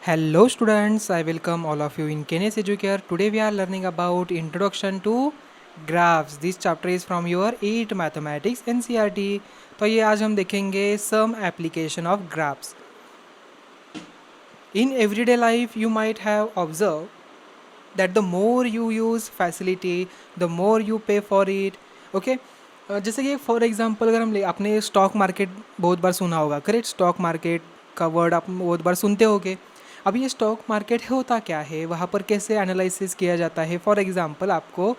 Hello students, I welcome all of you in Kenes Educare. Today we are learning about introduction to graphs. This chapter is from your 8 mathematics NCERT. तो ये आज हम देखेंगे some application of graphs. In everyday life you might have observed that the more you use facility, the more you pay for it. Okay? जैसे कि for example अगर हम ले आपने स्टॉक मार्केट बहुत बार सुना होगा, करेक्ट? स्टॉक मार्केट का वर्ड आप बहुत बार सुनते होगे. अब ये स्टॉक मार्केट होता क्या है, वहाँ पर कैसे एनालिसिस किया जाता है. फॉर एग्जांपल आपको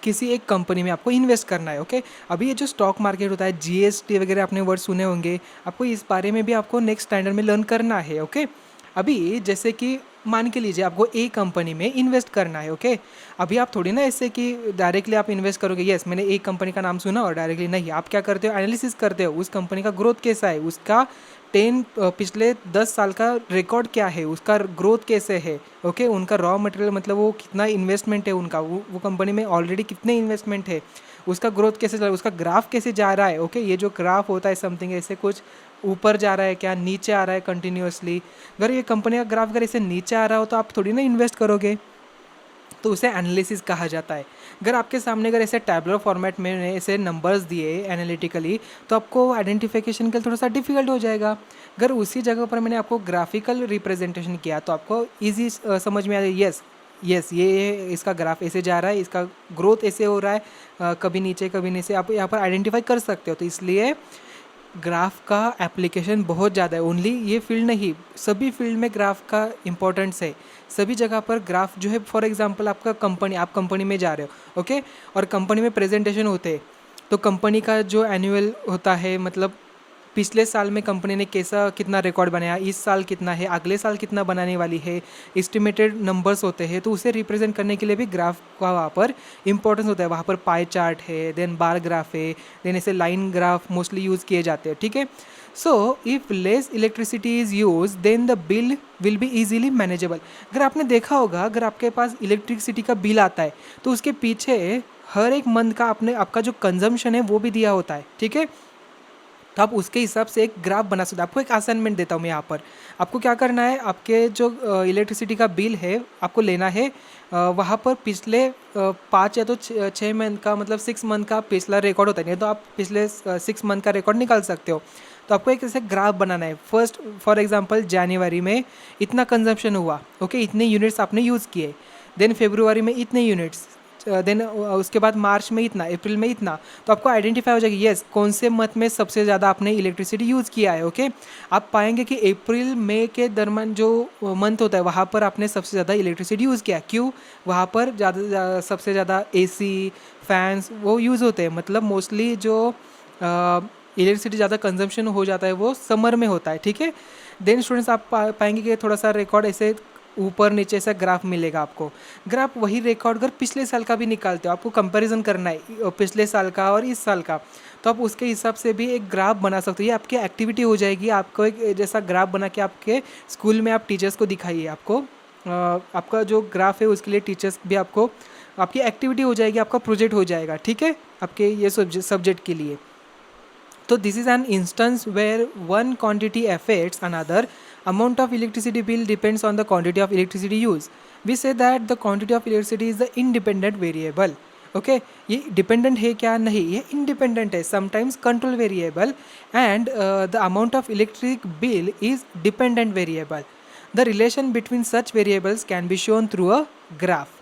किसी एक कंपनी में आपको इन्वेस्ट करना है. ओके, अभी ये जो स्टॉक मार्केट होता है, जीएसटी वगैरह आपने वर्ड सुने होंगे, आपको इस बारे में भी आपको नेक्स्ट स्टैंडर्ड में लर्न करना है. ओके, अभी जैसे कि मान के लीजिए आपको ए कंपनी में इन्वेस्ट करना है. ओके, अभी आप थोड़ी ना ऐसे कि डायरेक्टली आप इन्वेस्ट करोगे, यस मैंने एक कंपनी का नाम सुना और डायरेक्टली नहीं. आप क्या करते हो, एनालिसिस करते हो उस कंपनी का ग्रोथ कैसा है, उसका पिछले 10 साल का रिकॉर्ड क्या है, उसका ग्रोथ कैसे है. ओके, उनका रॉ मटेरियल मतलब वो कितना इन्वेस्टमेंट है उनका, वो कंपनी में ऑलरेडी कितने इन्वेस्टमेंट है, उसका ग्रोथ कैसे चल रहा है, उसका ग्राफ कैसे जा रहा है. ओके, ये जो ग्राफ होता है समथिंग ऐसे कुछ ऊपर जा रहा है क्या, नीचे आ रहा है कंटिन्यूसली. अगर ये कंपनी का ग्राफ अगर ऐसे नीचे आ रहा हो तो आप थोड़ी ना इन्वेस्ट करोगे, तो उसे एनालिसिस कहा जाता है. अगर आपके सामने अगर ऐसे टैबलर फॉर्मेट में ऐसे नंबर्स दिए एनालिटिकली, तो आपको आइडेंटिफिकेशन के लिए थोड़ा सा डिफिकल्ट हो जाएगा. अगर उसी जगह पर मैंने आपको ग्राफिकल रिप्रेजेंटेशन किया तो आपको ईजी समझ में आ जाए, यस यस ये इसका ग्राफ ऐसे जा रहा है, इसका ग्रोथ ऐसे हो रहा है, कभी नीचे कभी नीचे, आप यहाँ पर आइडेंटिफाई कर सकते हो. तो इसलिए ग्राफ का एप्लीकेशन बहुत ज़्यादा है. ओनली ये फील्ड नहीं, सभी फील्ड में ग्राफ का इम्पोर्टेंस है. सभी जगह पर ग्राफ जो है, फॉर एग्जांपल आपका कंपनी, आप कंपनी में जा रहे हो. ओके, और कंपनी में प्रेजेंटेशन होते हैं, तो कंपनी का जो एनुअल होता है, मतलब पिछले साल में कंपनी ने कैसा कितना रिकॉर्ड बनाया, इस साल कितना है, अगले साल कितना बनाने वाली है, एस्टिमेटेड नंबर्स होते हैं. तो उसे रिप्रेजेंट करने के लिए भी ग्राफ का वहाँ पर इंपॉर्टेंस होता है. वहाँ पर पाई चार्ट है, देन बार ग्राफ है, देन ऐसे लाइन ग्राफ मोस्टली यूज़ किए जाते हैं. ठीक है, so if less electricity is use then the bill will be easily manageable. अगर आपने देखा होगा, अगर आपके पास इलेक्ट्रिसिटी का बिल आता है तो उसके पीछे हर एक मंथ का आपका जो कंजम्पशन है वो भी दिया होता है. ठीक है, तो आप उसके हिसाब से एक ग्राफ बना सकते हो. आपको एक असाइनमेंट देता हूँ मैं यहाँ पर. आपको क्या करना है, आपके जो इलेक्ट्रिसिटी का बिल है आपको लेना है, वहाँ पर पिछले 5 या तो 6 मंथ का, मतलब 6 मंथ का पिछला रिकॉर्ड होता है, नहीं तो आप पिछले 6 मंथ का रिकॉर्ड निकाल सकते हो. तो आपको एक ऐसे ग्राफ बनाना है. फर्स्ट फॉर एग्जांपल जनवरी में इतना कंजम्पशन हुआ, ओके, इतने यूनिट्स आपने यूज़ किए. देन फरवरी में इतने यूनिट्स, देन उसके बाद मार्च में इतना, अप्रैल में इतना. तो आपको आइडेंटिफाई हो जाएगी, यस कौन से मंथ में सबसे ज़्यादा आपने इलेक्ट्रिसिटी यूज़ किया है. ओके, आप पाएंगे कि अप्रैल मई के दरम्यान जो मंथ होता है वहाँ पर आपने सबसे ज़्यादा इलेक्ट्रिसिटी यूज़ किया. क्यों, वहाँ पर सबसे ज़्यादा एसी फैंस वो यूज़ होते हैं. मतलब मोस्टली जो इलेक्ट्रिसिटी ज़्यादा कंजम्पशन हो जाता है वो समर में होता है. ठीक है, देन स्टूडेंट्स आप पाएंगे कि थोड़ा सा रिकॉर्ड ऐसे ऊपर नीचे से ग्राफ मिलेगा आपको. ग्राफ वही रिकॉर्ड अगर पिछले साल का भी निकालते हो, आपको कंपैरिजन करना है पिछले साल का और इस साल का, तो आप उसके हिसाब से भी एक ग्राफ बना सकते हो. ये आपकी एक्टिविटी हो जाएगी. आपको एक जैसा ग्राफ बना के आपके स्कूल में आप टीचर्स को दिखाइए. आपको आपका जो ग्राफ है उसके लिए टीचर्स भी आपको, आपकी एक्टिविटी हो जाएगी, आपका प्रोजेक्ट हो जाएगा. ठीक है, आपके ये सब्जेक्ट के लिए. So this is an instance where one quantity affects another. Amount of electricity bill depends on the quantity of electricity used. We say that the quantity of electricity is the independent variable. Okay, ये dependent है क्या, नहीं, ये independent है, sometimes control variable. And the amount of electric bill is dependent variable. The relation between such variables can be shown through a graph.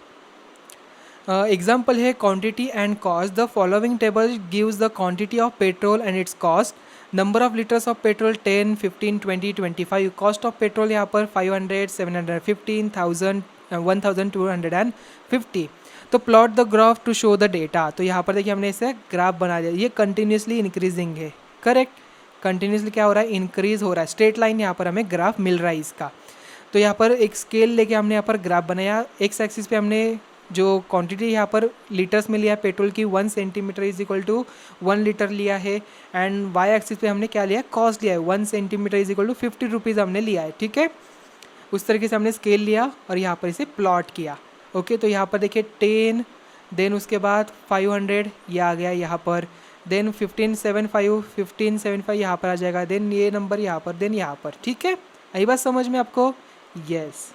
Example है quantity and cost. The following table gives the quantity of petrol and its cost. Number of litres of petrol 10, 15, 20, 25. Cost of petrol यहाँ पर 500, 715, 1000, 1250. तो plot the graph to show the data. तो यहाँ पर देखिए हमने इसे ग्राफ बना दिया. ये कंटिन्यूसली इंक्रीजिंग है, करेक्ट, कंटिन्यूसली क्या हो रहा है, इंक्रीज हो रहा है. स्ट्रेट लाइन यहाँ पर हमें ग्राफ मिल रहा है इसका. तो यहाँ पर एक स्केल लेके हमने यहाँ पर ग्राफ बनाया. एक्स एक्सिस पे हमने जो क्वांटिटी यहाँ पर लीटर्स में लिया पेट्रोल की, 1 centimetre is equal to 1 litre लिया है. एंड वाई एक्सिस पे हमने क्या लिया, कॉस्ट लिया है, 1 centimetre is equal to 50 rupees हमने लिया है. ठीक है, उस तरीके से हमने स्केल लिया और यहाँ पर इसे प्लॉट किया. ओके, तो यहाँ पर देखिए 10, देन उसके बाद 500 ये आ गया यहाँ पर, देन 1575 यहाँ पर आ जाएगा, देन ये नंबर यहाँ पर, देन यहाँ पर. ठीक है, यही बात समझ में आपको Yes.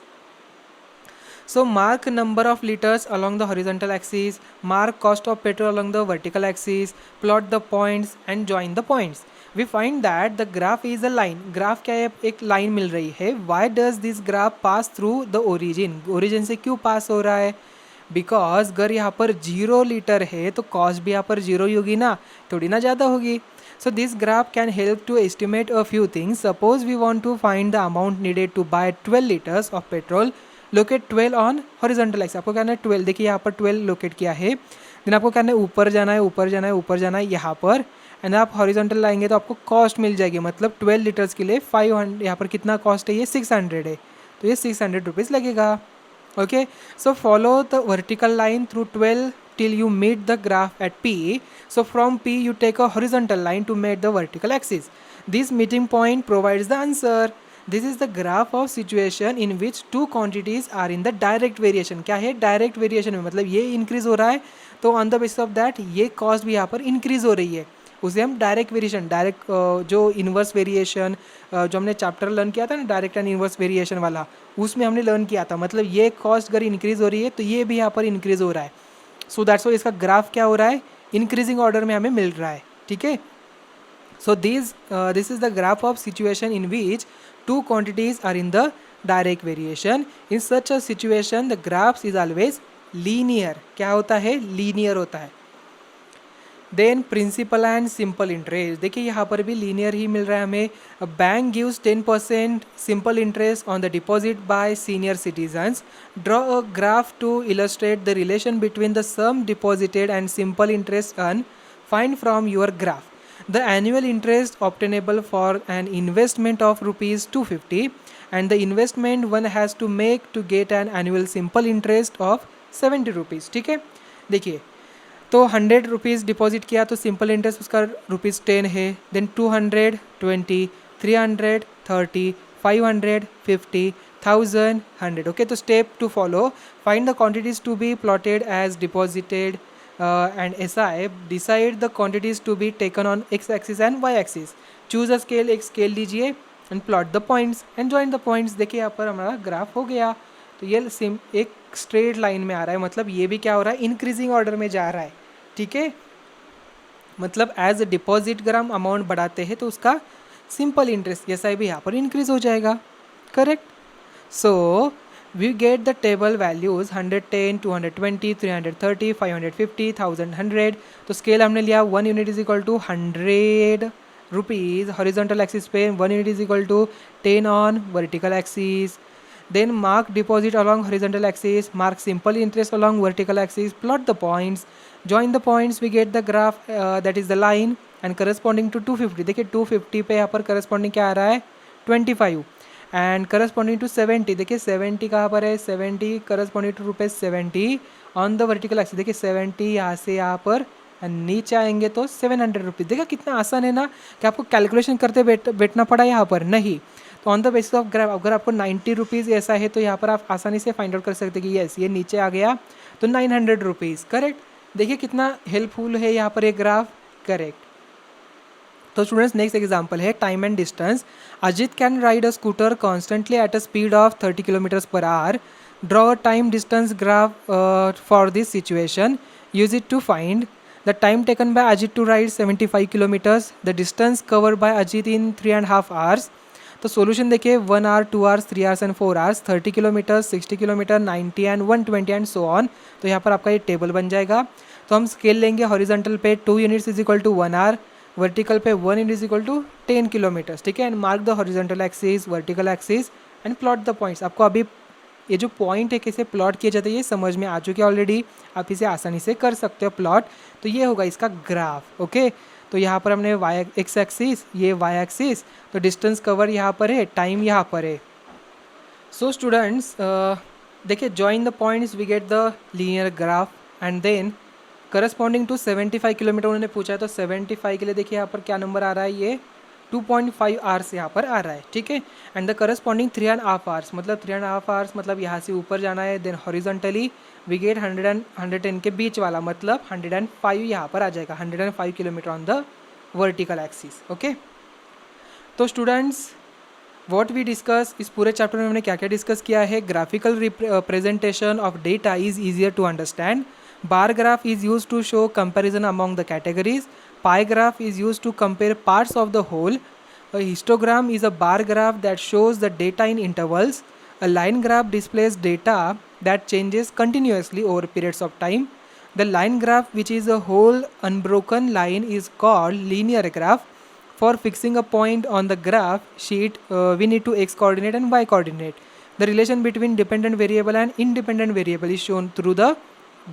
So mark number of liters along the horizontal axis, mark cost of petrol along the vertical axis, plot the points and join the points. We find that the graph is a line. Graph क्या है, एक line मिल रही है. Why does this graph pass through the origin? Origin से क्यों pass हो रहा है? बिकॉज अगर यहाँ पर 0 लीटर है तो कॉस्ट भी यहाँ पर 0 ही होगी ना, थोड़ी ना ज़्यादा होगी. So this graph can help to estimate a few things. Suppose we want to find the amount needed to buy 12 liters of petrol. Locate 12 on horizontal axis. आपको कहना है 12, देखिए यहाँ पर 12 लोकेट किया है. देन आपको कहना है ऊपर जाना है, ऊपर जाना है, ऊपर जाना है यहाँ पर, एंड आप हॉरिजॉन्टल लाएंगे तो आपको कॉस्ट मिल जाएगी. मतलब 12 लीटर्स के लिए 500, यहाँ पर कितना कॉस्ट है, ये 600 है, तो ये 600 रुपीज़ लगेगा. Okay, so follow the vertical line through 12 till you meet the graph at P. So from P you take a horizontal line to meet the vertical axis. This meeting point provides the answer. This is the graph of situation in which two quantities are in the direct variation. क्या है direct variation में, मतलब ये increase हो रहा है तो on the basis of that ये cost भी यहाँ पर increase हो रही है, उसे हम डायरेक्ट वेरिएशन, डायरेक्ट जो इन्वर्स वेरिएशन जो हमने चैप्टर लर्न किया था ना, डायरेक्ट एंड इन्वर्स वेरिएशन वाला, उसमें हमने लर्न किया था. मतलब ये कॉस्ट अगर इंक्रीज़ हो रही है तो ये भी यहाँ पर इंक्रीज़ हो रहा है. सो दैट्स वाई इसका ग्राफ क्या हो रहा है, इंक्रीजिंग ऑर्डर में हमें मिल रहा है. ठीक है. So this is the graph of situation in which two quantities are in the direct variation. In such a situation the graphs is always linear. क्या होता है, लीनियर होता है. Then principal and simple interest, देखिए यहाँ पर भी linear ही मिल रहा है हमें. Bank gives 10% simple interest on the deposit by senior citizens. Draw a graph to illustrate the relation between the sum deposited and simple interest earn. Find from your graph the annual interest obtainable for an investment of rupees 250 and the investment one has to make to get an annual simple interest of 70 rupees. ठीक है. देखिए तो 100 rupees deposit किया तो simple interest उसका ₹10 है. Then 200, 20, 300, 30, 500, 50, 1000, 100. Okay, तो step to follow. Find the quantities to be plotted as deposited and SI. Decide the quantities to be taken on X axis and Y axis. Choose a scale, एक scale लीजिए and plot the points and join the points. देखिए यहाँ पर हमारा graph हो गया. तो ये एक स्ट्रेट लाइन में आ रहा है, मतलब ये भी क्या हो रहा है, इंक्रीजिंग ऑर्डर में जा रहा है. ठीक है. मतलब एज अ डिपॉजिट अगर हम अमाउंट बढ़ाते हैं तो उसका सिंपल इंटरेस्ट SI भी यहाँ पर इंक्रीज हो जाएगा. Correct. So we get the table values 110, 220, 330, 550, 1000, 100. तो स्केल हमने लिया 1 unit is equal to 100 rupees horizontal axis पे, 1 unit is equal to 10 on vertical axis. Then mark deposit along horizontal axis, mark simple interest along vertical axis, plot the points, join the points, we get the graph that is the line and corresponding to 250. देखिए 250 पे यहाँ पर corresponding क्या आ रहा है, 25 and corresponding to 70. देखिए 70 कहाँ पर है, 70 corresponding to ₹70 on the vertical axis. देखिए 70 यहाँ से यहाँ पर नीचे आएंगे तो 700 रुपीज़. देखा कितना आसान है ना, कि आपको कैलकुलेशन करते बैठना पड़ा यहाँ पर नहीं. तो on the basis of graph अगर आपको 90 रुपीज़ ऐसा है तो यहाँ पर आप आसानी से फाइंड आउट कर सकते हैं कि यस ये नीचे आ गया तो 900 रुपीज़. करेक्ट. देखिए कितना हेल्पफुल है यहाँ पर एक ग्राफ. करेक्ट. तो स्टूडेंट्स नेक्स्ट एग्जांपल है time and distance. Ajit can ride a scooter constantly at a speed of 30 kilometres per hour. Draw a time distance graph for this situation. Use it to find the time taken by Ajit to ride 75 kilometers, the distance covered by Ajit in 3.5 hours. तो solution देखिए 1 hour, 2 hours, 3 hours and 4 hours, 30 kilometre, 60 kilometre, 90 and 120 and so on. तो यहाँ पर आपका ये table बन जाएगा. तो हम स्केल लेंगे हॉरिजॉन्टल पे 2 units is equal to 1 hour, vertical पे 1 unit is equal to 10 kilometres. ठीक है. And mark the horizontal axis, vertical axis and plot the points. आपको अभी ये जो पॉइंट है कैसे प्लॉट किया जाता है ये समझ में आ चुके ऑलरेडी, आप इसे आसानी से कर सकते हो प्लॉट. तो ये होगा इसका ग्राफ. ओके. तो यहाँ पर हमने X एक्सिस, ये Y एक्सिस, तो डिस्टेंस कवर यहाँ पर है, टाइम यहाँ पर है. सो स्टूडेंट्स देखिए join the points we get the linear graph and then corresponding to 75 kilometre उन्होंने पूछा है तो 75 के लिए देखिए यहाँ पर क्या नंबर आ रहा है, ये 2.5 आवर्स यहाँ पर आ रहा है. ठीक है. एंड द करस्पॉन्डिंग 3.5 आवर्स, मतलब 3.5 आवर्स मतलब यहाँ से ऊपर जाना है. Then horizontally we get 100 and 110 के बीच वाला, मतलब 105 यहाँ पर आ जाएगा, 105 kilometre on the vertical axis. Okay. तो स्टूडेंट्स व्हाट वी डिस्कस, इस पूरे चैप्टर में हमने क्या क्या डिस्कस किया है. Graphical representation of data is easier to understand. Bar graph is use to show comparison among the categories. Pie graph is used to compare parts of the whole. A histogram is a bar graph that shows the data in intervals. A line graph displays data that changes continuously over periods of time. The line graph, which is a whole unbroken line, is called linear graph. For fixing a point on the graph sheet, we need to x coordinate and y coordinate. The relation between dependent variable and independent variable is shown through the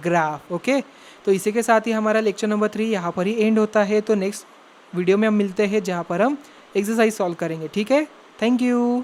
graph. Okay, तो इसी के साथ ही हमारा lecture number 3 यहाँ पर ही and होता है. तो नेक्स्ट वीडियो में हम मिलते हैं जहाँ पर हम एक्सरसाइज सॉल्व करेंगे. ठीक है, थैंक यू.